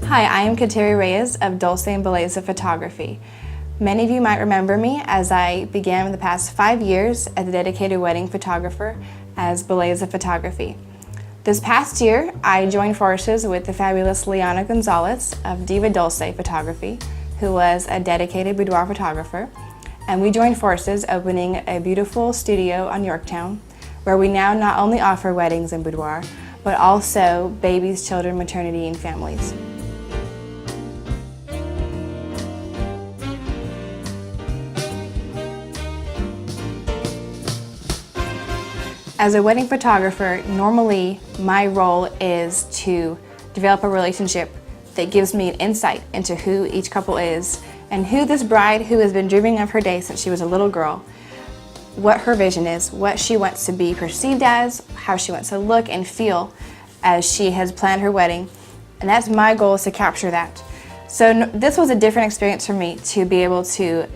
Hi, I am Kateri Reyes of Dulce and Belleza Photography. Many of you might remember me as I began in the past 5 years as a dedicated wedding photographer as Belleza Photography. This past year, I joined forces with the fabulous Liana Gonzalez of Diva Dulce Photography, who was a dedicated boudoir photographer, and we joined forces opening a beautiful studio on Yorktown, where we now not only offer weddings and boudoir, but also babies, children, maternity, and families. As a wedding photographer, normally my role is to develop a relationship that gives me an insight into who each couple is and who this bride, who has been dreaming of her day since she was a little girl, what her vision is, what she wants to be perceived as, how she wants to look and feel as she has planned her wedding. And that's my goal, is to capture that. So this was a different experience for me, to be able to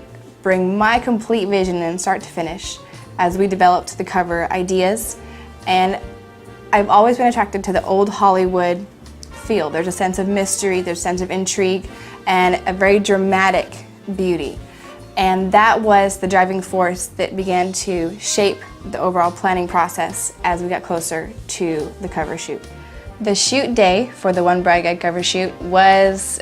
bring my complete vision in start to finish as we developed the cover ideas. And I've always been attracted to the old Hollywood feel. There's a sense of mystery, there's a sense of intrigue, and a very dramatic beauty. And that was the driving force that began to shape the overall planning process as we got closer to the cover shoot. The shoot day for the One Bride Guide cover shoot was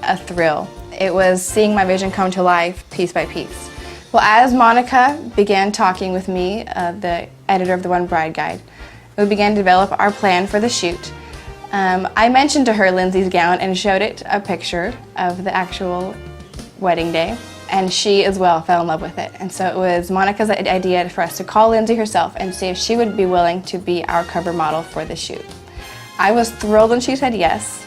a thrill. It was seeing my vision come to life piece by piece. Well, as Monica began talking with me, the editor of the One Bride Guide, we began to develop our plan for the shoot. I mentioned to her Lindsay's gown and showed it a picture of the actual wedding day, and she as well fell in love with it. And so it was Monica's idea for us to call Lindsay herself and see if she would be willing to be our cover model for the shoot. I was thrilled when she said yes.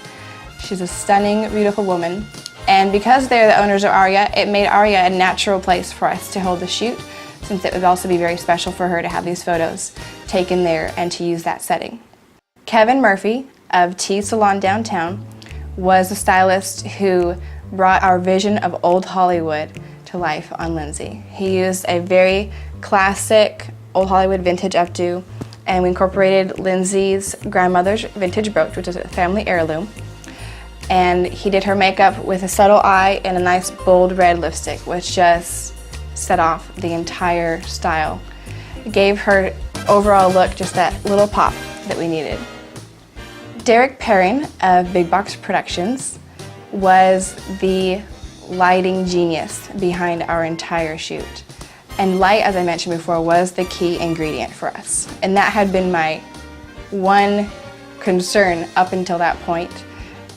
She's a stunning, beautiful woman. And because they're the owners of Aria, it made Aria a natural place for us to hold the shoot, since it would also be very special for her to have these photos taken there and to use that setting. Kevin Murphy of T Salon Downtown was the stylist who brought our vision of old Hollywood to life on Lindsay. He used a very classic old Hollywood vintage updo, and we incorporated Lindsay's grandmother's vintage brooch, which is a family heirloom. And he did her makeup with a subtle eye and a nice bold red lipstick, which just set off the entire style. It gave her overall look just that little pop that we needed. Derek Perrin of Big Box Productions was the lighting genius behind our entire shoot. And light, as I mentioned before, was the key ingredient for us. And that had been my one concern up until that point,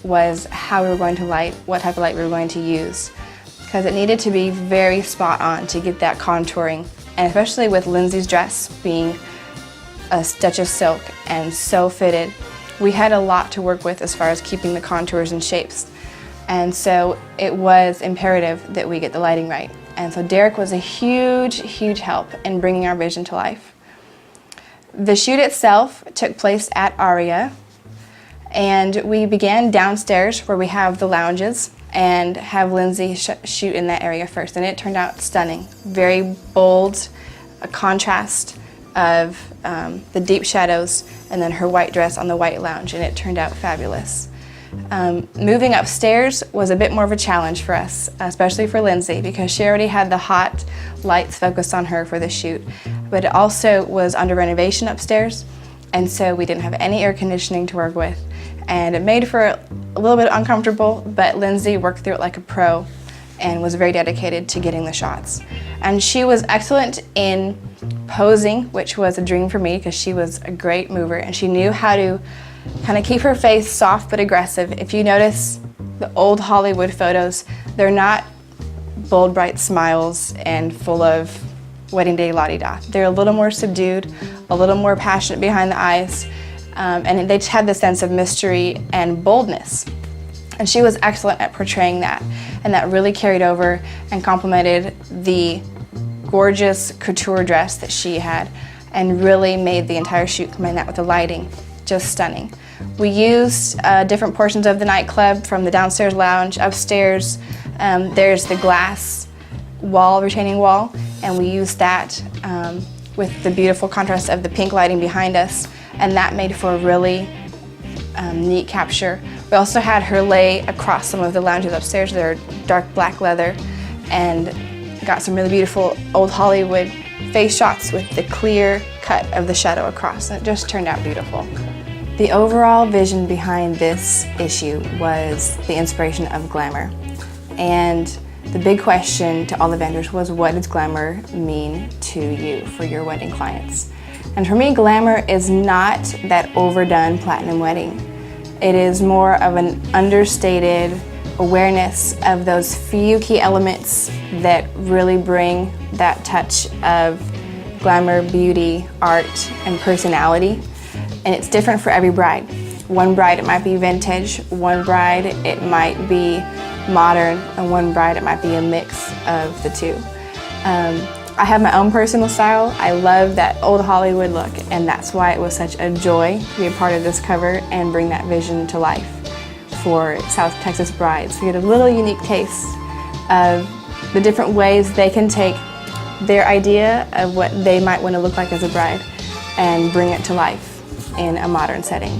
was how we were going to light, what type of light we were going to use, because it needed to be very spot on to get that contouring, and especially with Lindsay's dress being a stitch of silk and so fitted, we had a lot to work with as far as keeping the contours and shapes. And so it was imperative that we get the lighting right. And so Derek was a huge, huge help in bringing our vision to life. The shoot itself took place at Aria, and we began downstairs where we have the lounges and have Lindsay shoot in that area first, and it turned out stunning. Very bold, a contrast of the deep shadows and then her white dress on the white lounge, and it turned out fabulous. Moving upstairs was a bit more of a challenge for us, especially for Lindsay, because she already had the hot lights focused on her for the shoot, but it also was under renovation upstairs, and so we didn't have any air conditioning to work with. And it made for a little bit uncomfortable, but Lindsay worked through it like a pro and was very dedicated to getting the shots. And she was excellent in posing, which was a dream for me because she was a great mover and she knew how to kind of keep her face soft but aggressive. If you notice the old Hollywood photos, they're not bold, bright smiles and full of wedding day la-di-da. They're a little more subdued, a little more passionate behind the eyes. And they just had the sense of mystery and boldness. And she was excellent at portraying that. And that really carried over and complemented the gorgeous couture dress that she had and really made the entire shoot, combine that with the lighting, just stunning. We used different portions of the nightclub, from the downstairs lounge, upstairs. There's the glass wall, retaining wall, and we used that with the beautiful contrast of the pink lighting behind us. And that made for a really neat capture We also had her lay across some of the lounges upstairs. They're dark black leather, and got some really beautiful old Hollywood face shots with the clear cut of the shadow across, and it just turned out beautiful. The overall vision behind this issue was the inspiration of glamour. And the big question to all the vendors was, what does glamour mean to you for your wedding clients? And for me, glamour is not that overdone platinum wedding. It is more of an understated awareness of those few key elements that really bring that touch of glamour, beauty, art, and personality. And it's different for every bride. One bride, it might be vintage, one bride, it might be modern, and one bride, it might be a mix of the two. I have my own personal style. I love that old Hollywood look, and that's why it was such a joy to be a part of this cover and bring that vision to life for South Texas brides. We get a little unique taste of the different ways they can take their idea of what they might want to look like as a bride and bring it to life in a modern setting.